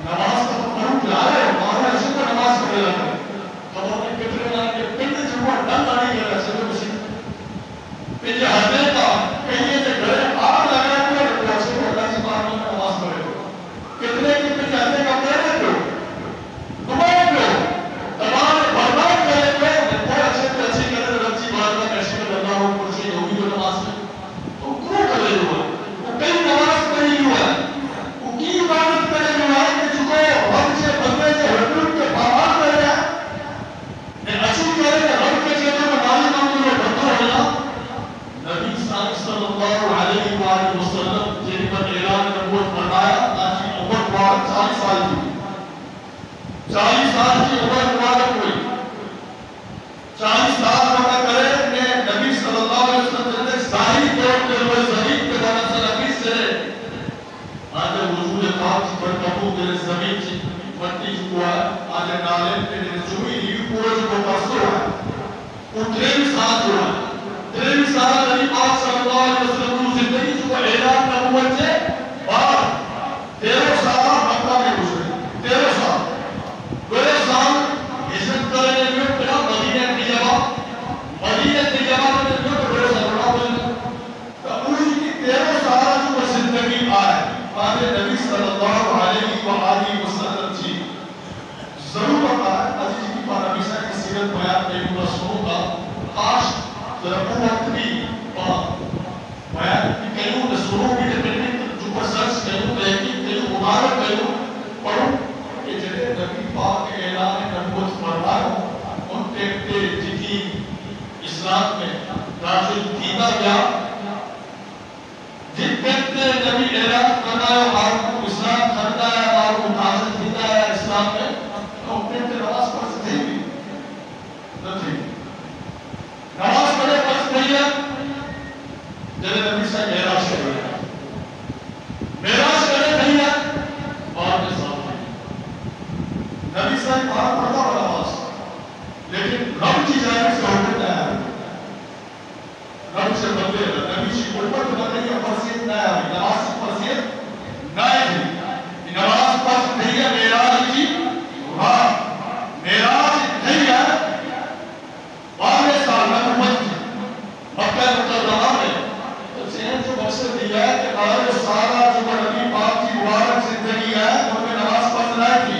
نماز کا تو پڑھوں جائے مانا ایسے کو نماز پڑھے جاتے ہیں تو ہم نے کتنے لانے کے پنڈ جو وہ ڈنگ آنے کے رہے سے جو کسی پھر یہ حدے کا کہیے کہ گھر آگ لگا ہے تو ایسے کو اللہ سے پاکی میں نماز پڑھے ہو کتنے کی پھر حدے کا پہلے کیوں نمائے کیوں تمام بردان کرے کیوں کوئی اچھے پہ اچھی کرے تو اچھی بات میں کیسے کر اللہ ہو پرشید ہوگی جو نماز میں تو کیوں کرے ہوا وہ کئی نماز پڑھی ہوا ہے وہ کی عبادت کرے ہوا ہے کہ چکو رب سے بندے سے حدود کے بابان کر رہا ہے اچھی کرے کہ رب کے چیزوں میں مالی مانگی میں بندو ہونا نبی صلی اللہ علیہ علیہ وآلہ وسلم جن پر اعلان نبوت فرمایا آج کی عمر مبارک 40 سال کی 40 سال کی عمر مبارک ہوئی 40 سال پڑھا کرے کہ نبی صلی اللہ علیہ وسلم نے ظاہری طور پر وہ زمین کے بارے سے نفیس سے آج وجود پاک پر کبو میرے زمین کی مٹی ہوا آج نالے پہ نجومی نیو پورا جو پرسو ہے وہ 3 سال ہوا 3 سال نبی پاک صلی اللہ علیہ وسلم کی زندگی جو اعلان نبوت سے بعد 13 سال مکہ میں گزرے 13 سال 2 سال ہجرت کرنے میں پھر مدینہ طیبہ میں جو 2 سال بڑا بولنا تو اس کی 13 سال جو زندگی آئے بعد نبی صلی اللہ علیہ وآلہ وسلم کی ضرور پتا ہے عزیز کی بات ہمیشہ کی سیرت بیان میں پورا سنوں گا کاش ضرور بھی بیان کی کہوں کہ سنوں بھی جو پر سرچ کہوں تحقیق کہوں مبارک کہوں پڑھوں کہ جنہیں نبی پاک کے اعلان نبوت فرمایا ان ٹیکتے جتنی اسلام میں داخل کیتا گیا جن ٹیکتے نبی اعلان فرمایا آپ کو اسلام کرتا ہے آپ کو داخل کیتا ہے اسلام میں تو ان ٹیکتے نماز پڑھ سکتے بھی نہ تھی نماز پڑھے پڑھ نہیں ہے جنہیں نبی سے معراج کرے معراج کرے نہیں ہے بعد میں ساتھ نبی سے پڑھا پڑھتا بڑا نماز لیکن رب کی جانب سے حکم نہ ہے رب سے بدلے نبی کی قربت بدلے یا فرضیت نہ ہے نماز کی فرضیت نہ ہے نماز پڑھ نہیں ہے معراج کی ہاں معراج نہیں ہے 12 سال نبوت کی مکہ مکرمہ میں تو چین جو مقصد دیا ہے کہ 12 سالہ جو نبی پاک کی مبارک زندگی ہے ان میں نماز پڑھ نہ کی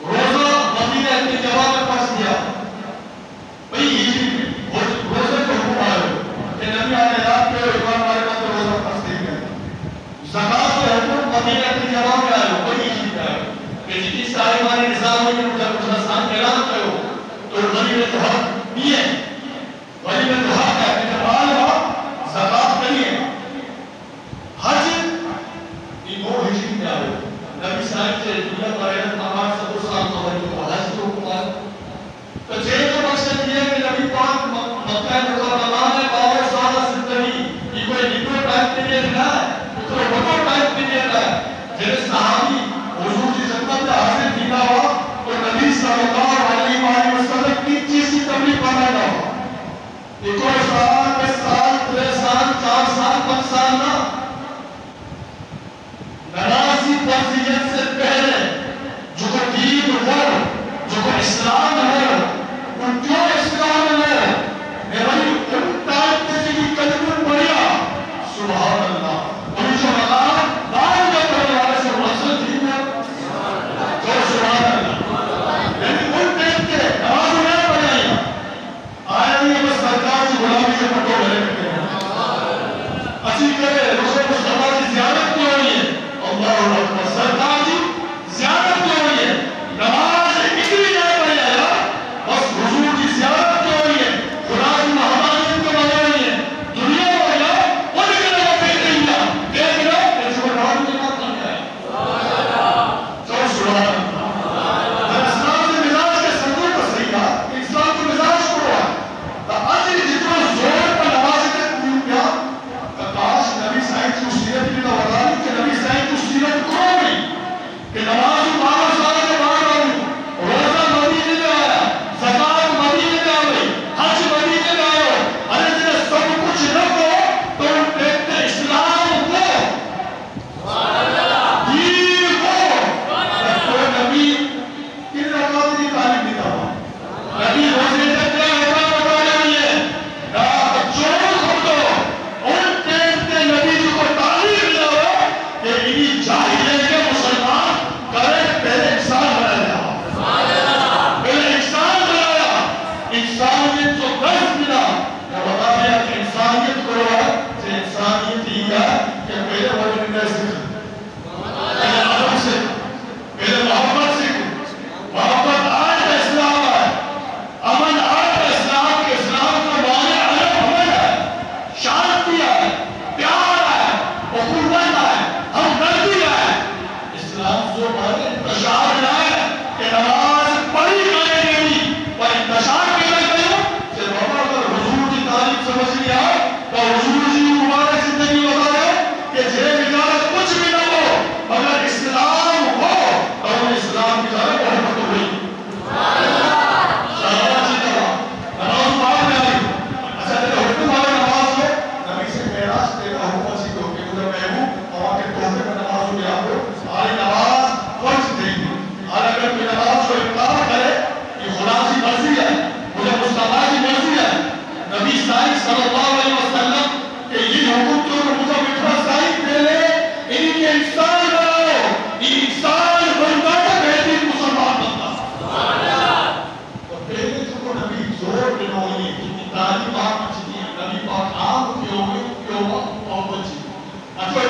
روزہ مدینہ طیبہ میں پڑھ دیا بھئی ہجری میں روزے کو حکم آئے کہ نبی علیہ السلام کے امام مالک نے روزہ پڑھ دیا زکات کے حکم مدینہ طیبہ میں آئے بھئی ہجری میں آئے کہ جتنی سالمانی نظام ہوئی مجھے آسان اعلان کرو تو غریب میں تو حق نہیں ہے غریب میں تو حق ہے کہ مال ہو زکات نہیں ہے حج یہ 9 ہجری میں آئے نبی صاحب سے دنیا کا رہت آمان سے 2 سال قبل کو حج کو حکم آئے تو جیل کا مقصد یہ ہے کہ نبی پاک مکہ مکرمہ میں 12 سالہ زندگی یہ کوئی نکلو ٹائم پیریڈ نہ ہے کوئی بڑا ٹائم پیریڈ ہے جنہیں صحابی حضور کی خدمت میں حاضر کیا ہوا تو نبی صلی اللہ علیہ وسلم کی چیز کی تبلیغ کرنا ہوا یہ کوئی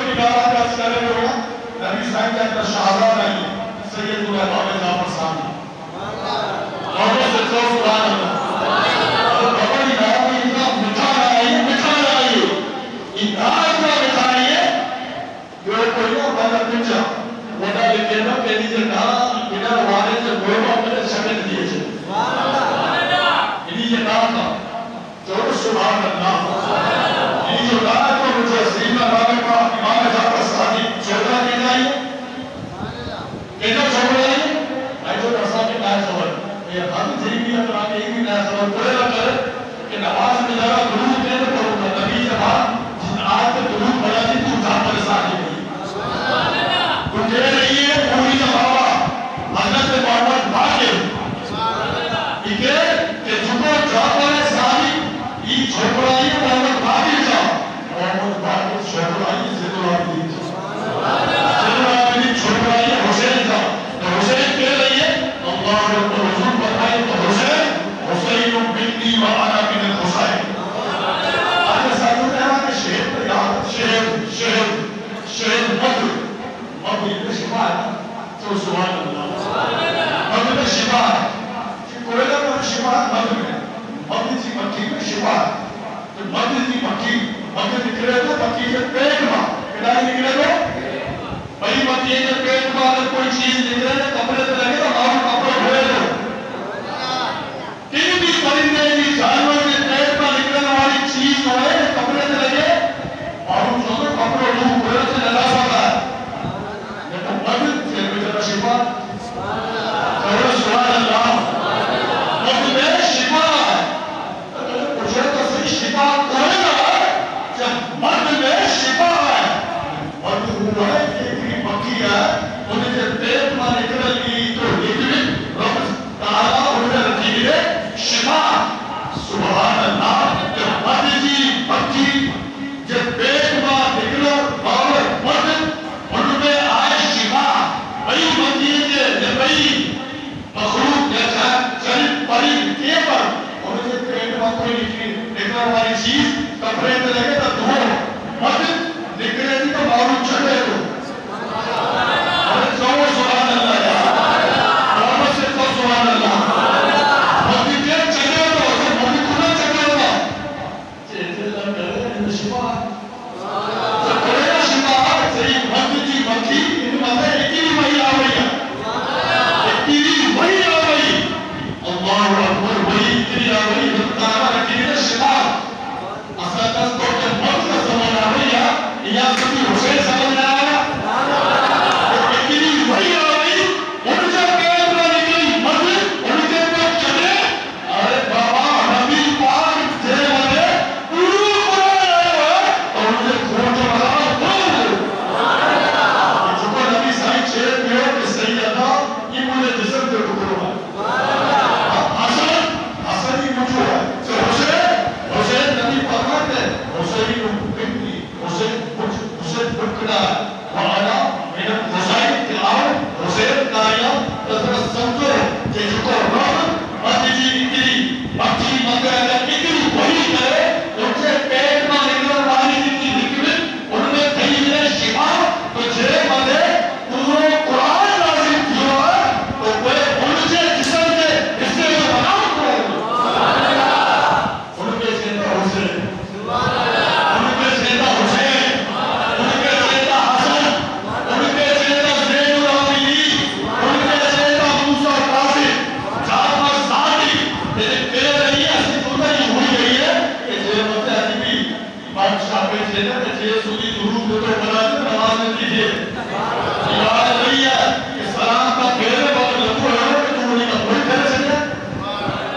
نگارہ کا سکرے ہوگا نبی صاحب کے اندر شہزادہ ہے سید الامام جعفر ثانی بابا سے تو سبحان اللہ اور بابا نگارہ میں اتنا مٹھا رہی اتنا مٹھا رہی ہے جو کوئی نہ بابا پنچا وڈا لکھنا پہلی سے کہا بنا والے سے گوڑا میرے شکل دیے چھے انہی یہ کہا تھا جو سبحان اللہ انہی جو کہا تو مجھے سیدنا بابا کا امام جعفر ثانی چھوڑا کے جائیے کہنا چھوڑا ہے آئی جو رسا کے نائے سوال یہ ہم جی بھی اگر آگے ہی بھی نائے سوال پڑے نہ کرے کہ نماز میں ذرا درود کہنے پڑھوں گا نبی جب جن آیت میں درود پڑھا دی تو جعفر ثانی نہیں تو کہہ رہی ہے پوری جوابا حضرت محمد باقر کہ جنہوں جعفر ثانی یہ چھوڑائی محمد باقر جا محمد باقر چھوڑائی زد العابدین جا زد العابدین چھوڑائی حسین جا تو حسین کہہ رہی ہے اللہ رب حضور بتائے تو حسین حسین بنی و انا من الحسین آج ساتھوں نے ہمارے شہر پر یاد شہر مدر مدر شفا ہے تو سبحان اللہ مدر شفا ہے کوئلہ پر شفا مدر ہے مدر جی مکی میں شفا ہے مدر جی مکی مدر نکلے تو مکی کے پیٹ ماں کڑائی نکلے تو بھئی مکی کے پیٹ ماں اگر کوئی چیز نکلے تو کپڑے تو لگے تو آپ کپڑے ہوئے دو کئی بھی پرندے بھی جانور کے پیٹ ماں نکلنے والی چیز ہوئے کپڑے تو لگے اور ان جو کپڑے ہوئے سے نظر سکتا ہے لیکن مدر سے بجرہ شفا سبحان اللہ مدر میں شفا ہے مجھے تو صحیح شفا کوئی نہ ہے جب مرد میں شفا ہے مرد ہوا ہے ایک بھی مکی ہے انہیں جب پیٹ ماں نکل گئی تو نکلی رب تعالیٰ انہیں رکھی ہے شفا سبحان اللہ جب مرد جی مکی جب پیٹ ماں نکلو باور مرد ان میں آئے شفا بھئی مکی کے بھئی مخلوق جیسا چل پری کے پر انہیں جب پیٹ ماں کوئی نکلنے والی چیز کپڑے میں لگے تو دھو مدد نکلے تھی تو معلوم چھڑے دو اور سو سبحان اللہ محمد سے تو سبحان اللہ مدد کے چلے دو تو مدد کنا چلے دو چیزے لگ گئے ان شفا تو کرے گا شفا صحیح مدد جی مکی ان مدد اکیلی وہی آوئی ہے اکیلی وہی آوئی اللہ اکبر وہی اکیلی آوئی تعالیٰ اکیلی شفا اصلا کس کو کہ مرد کا سمجھ آوئی ہے یا کبھی حسین سمجھ آیا اکیلی وہی آوئی ان سے پیٹ میں نکلی مرد ان سے پیٹ چلے ارے بابا نبی پاک جے مدے پورو قرآن آئے ہوئے اور ان سے کھوٹ مدارا بول چکو نبی سائی چھے پیو کہ سیدہ یہ مجھے جسم کے ٹکروں ہے حسن ہی مجھو ہے تو حسین نبی فرماتے حسین بنی حسین بکڑا وعلا من حسین کے آؤ حسین کایا تذرت سمجھو کہ جکو رب مدجی اکلی مکی مگر اکلی وہی کرے ان سے پیٹ ماں نکلنے والی جتنی نکلے ان میں کہیں ہے شفا تو جے مدے پورو قرآن لازم کیوں ہے تو کوئی ان سے جسم کے حصے میں بناؤ کرے ان کے سیدہ حسین ان کے سیدہ حسین ان کے سیدہ حسن ان کے سیدہ زین العابدین ان کے سیدہ موسیٰ قاسم جعفر ثانی لیکن کہہ رہی ہے اسی جملہ یہ ہوئی گئی ہے کہ جے مطلع عجیبی بادشاہ پہ سیدہ کہ جے سودی ضرور دے تو بنا دے نماز میں دیجئے عبادت رہی ہے کہ سلام کا پھیرے بہت لکھو ہے کہ تم انہیں کا کوئی پھیرے سکتے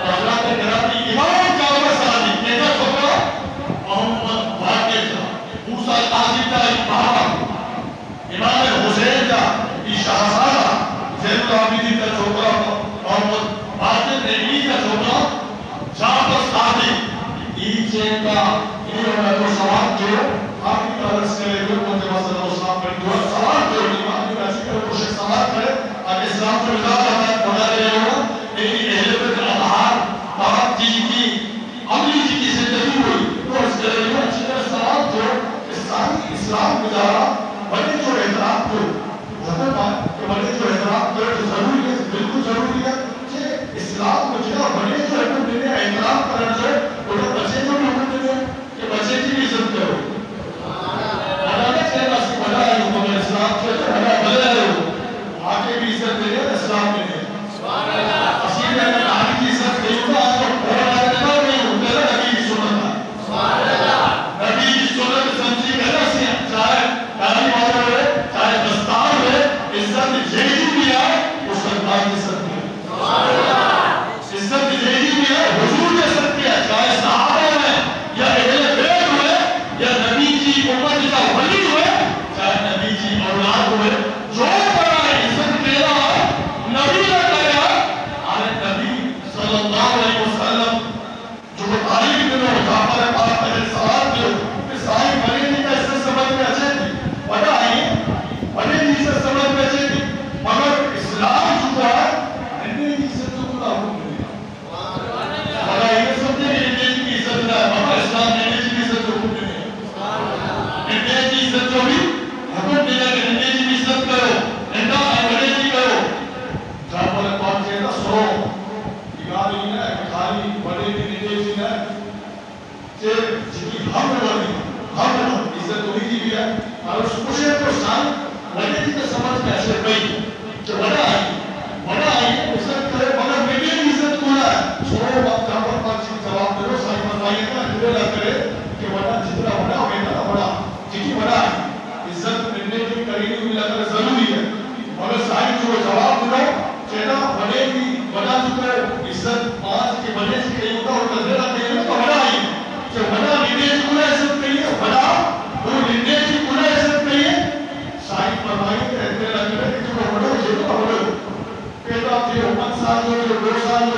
حضرات کراتی امام جعفر ثانی کہتا چھوٹا محمد باقر جا موسیٰ قاسم جا امام حسین جا شہزادہ زین العابدین کا چھوٹا محمد باقر نے کا چھوٹا جعفر ثانی چین کا انہوں نے تو سوال جو آپ کی طرح سے لے کر مجھے وصل اسلام پر دعا سوال جو امام کی ویسی کرو کوشش سوال کرے اگر اسلام کو اجازت آتا ہے بنا رہے ہو لیکن اہل بیت الاطہار بات جی کی عملی جی کی زندگی ہوئی تو اس کے لیے اچھی طرح سوال جو اسلام گزارا ہم عزت تو نہیں دی ہے اور اس مجھے تو سان وجہ کی سمجھ میں ایسے پئی کہ وڈا آئی عزت کرے مگر میرے عزت کو ہے چھوڑو وقت ہم پر پانچ جواب دو سائی فرمائیے گا ادھر کرے کہ وڈا جتنا وڈا ہوئے گا وڈا جتنی وڈا ہے عزت ملنے کی کرینی ہوئی لگا ضروری ہے مگر سائی جو جواب دو چہنا وڈے کی وڈا جو عزت پانچ کے وڈے سے کہیں ہوتا اور نظر آتے ہیں تو وڈا آئی کہ وڈا ننے کی کلا عزت نہیں ہے وڈا وہ ننے کی کلا عزت نہیں ہے سائی فرمائی کہ ادھر لگا کہ جو وڈا ہے جو وڈا پیدا تھے 5 سال جو 2 سال جو